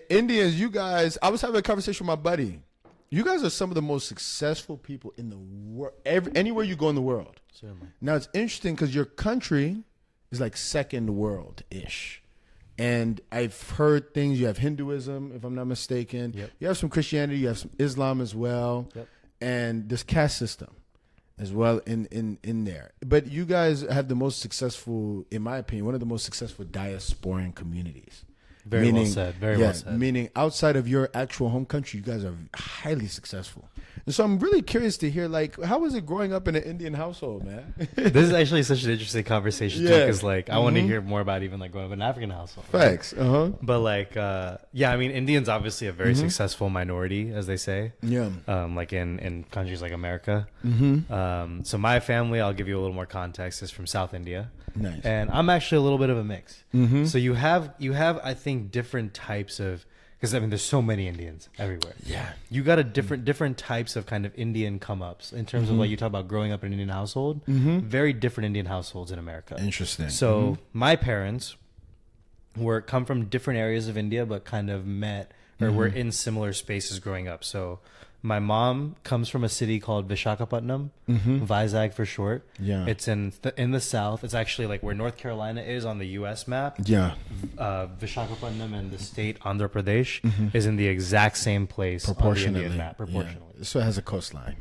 Indians, you guys, I was having a conversation with my buddy. You guys are some of the most successful people in the world, anywhere you go in the world. Certainly. Now, it's interesting because your country is like second world-ish. And I've heard things. You have Hinduism, if I'm not mistaken. Yep. You have some Christianity. You have some Islam as well. Yep. And this caste system as well in there. But you guys have the most successful, in my opinion, one of the most successful diasporan communities. Very well said. Very well said. Meaning outside of your actual home country, you guys are highly successful. And so I'm really curious to hear, like, how was it growing up in an Indian household, man? This is actually such an interesting conversation, too, because, like, I want to hear more about even, like, growing up in an African household. Facts. Right? But, like, yeah, I mean, Indians obviously a very successful minority, as they say. Yeah. Like, in countries like America. So my family, I'll give you a little more context, is from South India. Nice. And I'm actually a little bit of a mix. So you have, I think, different types of, because I mean, there's so many Indians everywhere. Yeah. You got a different types of kind of Indian come ups in terms of like you talk about growing up in an Indian household. Very different Indian households in America. Interesting. So my parents come from different areas of India, but kind of met or were in similar spaces growing up. So my mom comes from a city called Vishakhapatnam, Vizag for short. Yeah. It's in the south. It's actually like where North Carolina is on the U.S. map. Yeah. Vishakhapatnam and the state Andhra Pradesh is in the exact same place on the Indian map, proportionally. Yeah. So it has a coastline.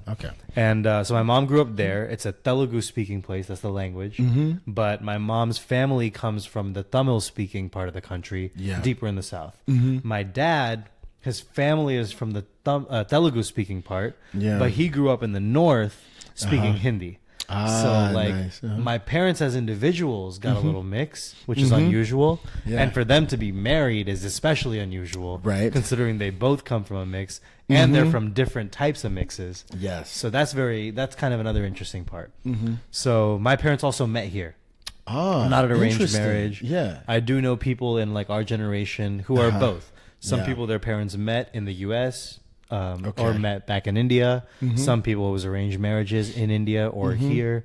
Okay. And so my mom grew up there. It's a Telugu-speaking place. That's the language. But my mom's family comes from the Tamil-speaking part of the country, deeper in the south. My dad... His family is from the Telugu speaking part, but he grew up in the north speaking Hindi. So like nice. my parents as individuals got a little mix, which is unusual. And for them to be married is especially unusual, right? Considering they both come from a mix and they're from different types of mixes. Yes. So that's kind of another interesting part. So my parents also met here. Not an arranged marriage. Yeah. I do know people in like our generation who are both. Some people, their parents met in the U.S. Or met back in India. Some people, it was arranged marriages in India or here.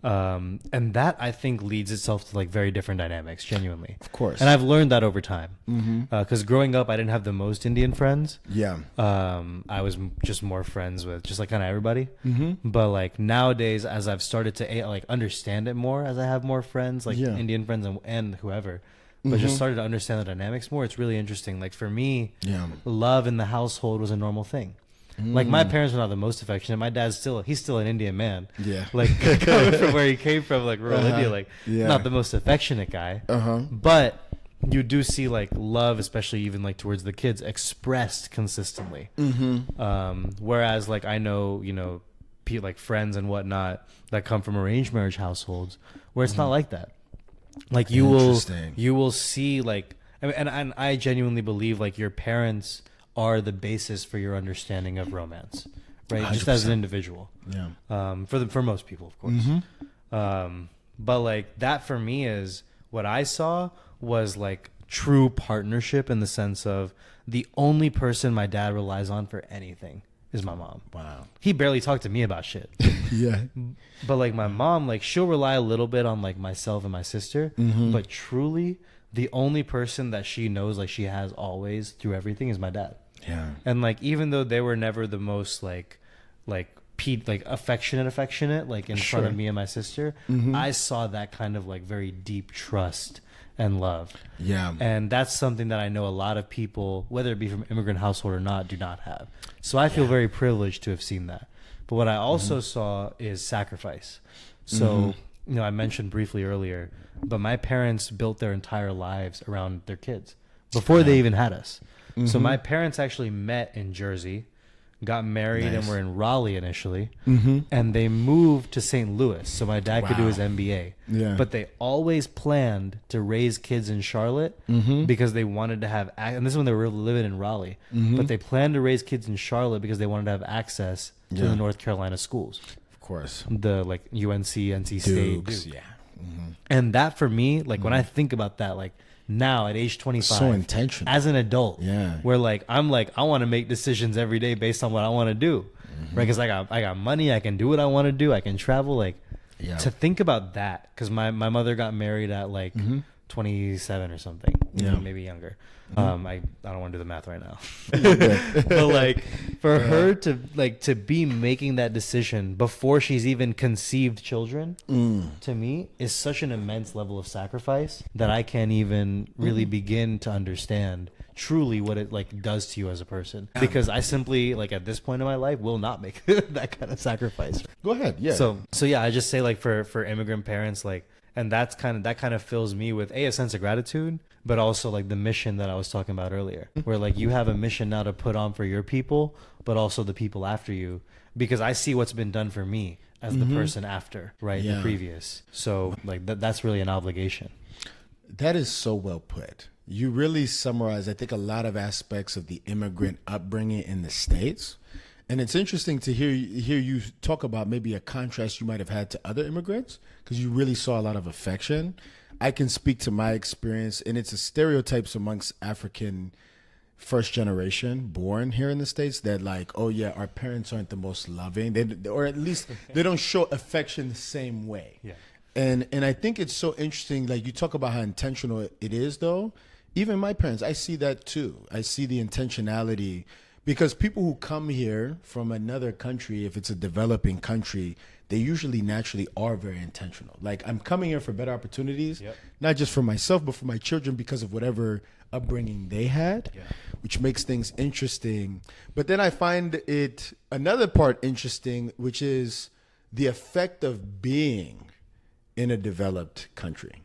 And that, I think, leads itself to like very different dynamics, genuinely. Of course. And I've learned that over time. Because growing up, I didn't have the most Indian friends. Yeah. I was just more friends with just like kind of everybody. But like nowadays, as I've started to like understand it more, as I have more friends, like Indian friends and whoever, but just started to understand the dynamics more. It's really interesting. Like for me, love in the household was a normal thing. Like my parents were not the most affectionate. My dad's he's still an Indian man. Yeah. Like coming from where he came from, like rural India, like not the most affectionate guy. But you do see like love, especially even like towards the kids, expressed consistently. Whereas like I know, like friends and whatnot that come from arranged marriage households where it's not like that. Like you will see like, and I genuinely believe like your parents are the basis for your understanding of romance, right? 100%. Just as an individual. Yeah. For most people, of course. But like that for me is what I saw was like true partnership in the sense of the only person my dad relies on for anything is my mom. Wow. He barely talked to me about shit. But like my mom, like she'll rely a little bit on like myself and my sister, but truly the only person that she knows like she has always through everything is my dad. Yeah. And like even though they were never the most like affectionate like in front of me and my sister, I saw that kind of like very deep trust and love. Yeah. And that's something that I know a lot of people, whether it be from immigrant household or not, do not have. So I feel very privileged to have seen that. But what I also saw is sacrifice. So, I mentioned briefly earlier, but my parents built their entire lives around their kids before they even had us. So my parents actually met in Jersey, got married, and were in Raleigh initially, and they moved to St. Louis so my dad could do his MBA. Yeah. But they always planned to raise kids in Charlotte because they wanted to have, and this is when they were living in Raleigh, but they planned to raise kids in Charlotte because they wanted to have access to the North Carolina schools. Of course. The like UNC, NC State. Dukes. Yeah. And that for me, like when I think about that, like now at age 25, so intentional as an adult, where like I'm like I want to make decisions every day based on what I want to do, right? Because I got money, I can do what I want to do, I can travel. Like to think about that, because my mother got married at like 27 or something, maybe younger. I don't want to do the math right now. But like for her to be making that decision before she's even conceived children, to me is such an immense level of sacrifice that I can't even really begin to understand truly what it like does to you as a person, because I simply like at this point in my life will not make that kind of sacrifice. Go ahead. Yeah. So yeah, I just say like for immigrant parents, like, and that kind of fills me with a sense of gratitude, but also like the mission that I was talking about earlier, where like you have a mission now to put on for your people, but also the people after you, because I see what's been done for me as the person after, right? The previous. So like that's really an obligation. That is so well put. You really summarize, I think, a lot of aspects of the immigrant upbringing in the States. And it's interesting to hear you talk about maybe a contrast you might have had to other immigrants, because you really saw a lot of affection. I can speak to my experience, and it's a stereotypes amongst African first generation born here in the States that like, oh yeah, our parents aren't the most loving, or at least they don't show affection the same way. Yeah. And I think it's so interesting, like you talk about how intentional it is though. Even my parents, I see that too. I see the intentionality, because people who come here from another country, if it's a developing country, they usually naturally are very intentional. Like, I'm coming here for better opportunities, not just for myself, but for my children because of whatever upbringing they had, which makes things interesting. But then I find it another part interesting, which is the effect of being in a developed country.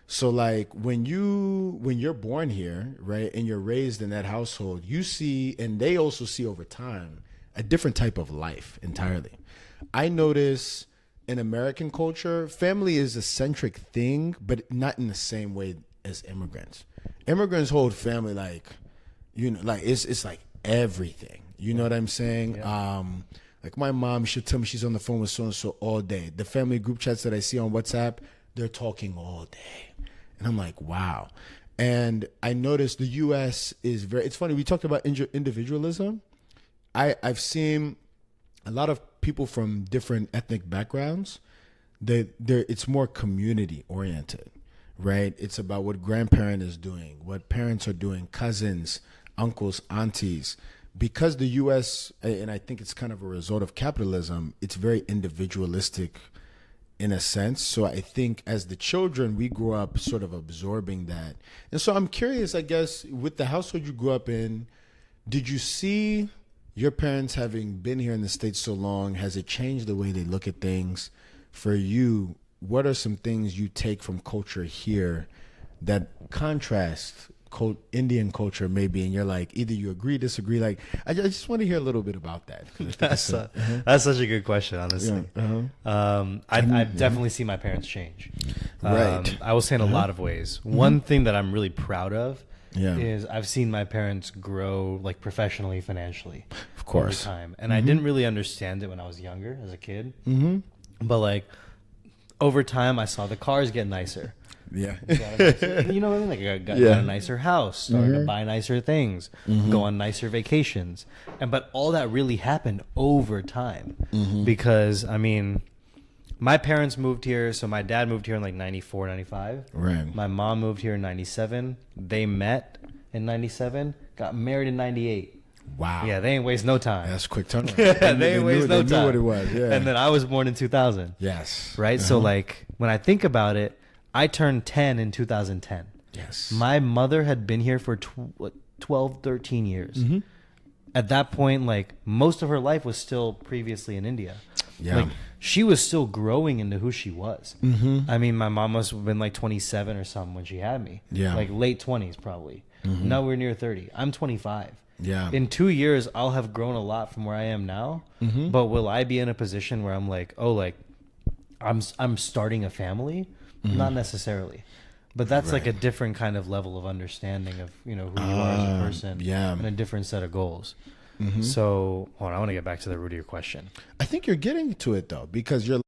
So like when you're born here, right, and you're raised in that household, you see, and they also see over time, a different type of life entirely. I notice in American culture, family is a centric thing, but not in the same way as immigrants. Immigrants hold family like, you know, like it's like everything. You know what I'm saying? Yeah. Like my mom, she'll tell me she's on the phone with so-and-so all day. The family group chats that I see on WhatsApp, they're talking all day. And I'm like, wow. And I noticed the U.S. is very, it's funny, we talked about individualism. I've seen a lot of people from different ethnic backgrounds, it's more community oriented, right? It's about what grandparent is doing, what parents are doing, cousins, uncles, aunties. Because the U.S., and I think it's kind of a result of capitalism, it's very individualistic in a sense. So I think as the children, we grew up sort of absorbing that. And so I'm curious, I guess, with the household you grew up in, did you see your parents having been here in the States so long, has it changed the way they look at things? For you, what are some things you take from culture here that contrast Indian culture maybe, and you're like, either you agree, disagree? Like, I just want to hear a little bit about that. That's such a good question, honestly. I definitely see my parents change. Right. I will say in a lot of ways. One thing that I'm really proud of is I've seen my parents grow like professionally, financially, of course, over time. And I didn't really understand it when I was younger as a kid. But like over time, I saw the cars get nicer. Yeah. You know what I mean? Like I got a nicer house, started to buy nicer things, go on nicer vacations. But all that really happened over time because, I mean, my parents moved here. So my dad moved here in like 94, 95. Right. My mom moved here in 97. They met in 97, got married in 98. Wow. Yeah, they ain't waste no time. That's a quick turnaround. They ain't waste no time. They knew what it was. Yeah. And then I was born in 2000. Yes. Right? So like when I think about it, I turned 10 in 2010. Yes. My mother had been here for 12, 13 years. At that point, like most of her life was still previously in India. Yeah. Like she was still growing into who she was. I mean, my mom must have been like 27 or something when she had me. Yeah. Like late 20s probably. Nowhere near 30. I'm 25. Yeah. In 2 years, I'll have grown a lot from where I am now. But will I be in a position where I'm like, oh, like I'm starting a family? Not necessarily, but that's like a different kind of level of understanding of, you know, who you are as a person and a different set of goals. So hold on, I want to get back to the root of your question. I think you're getting to it though, because you're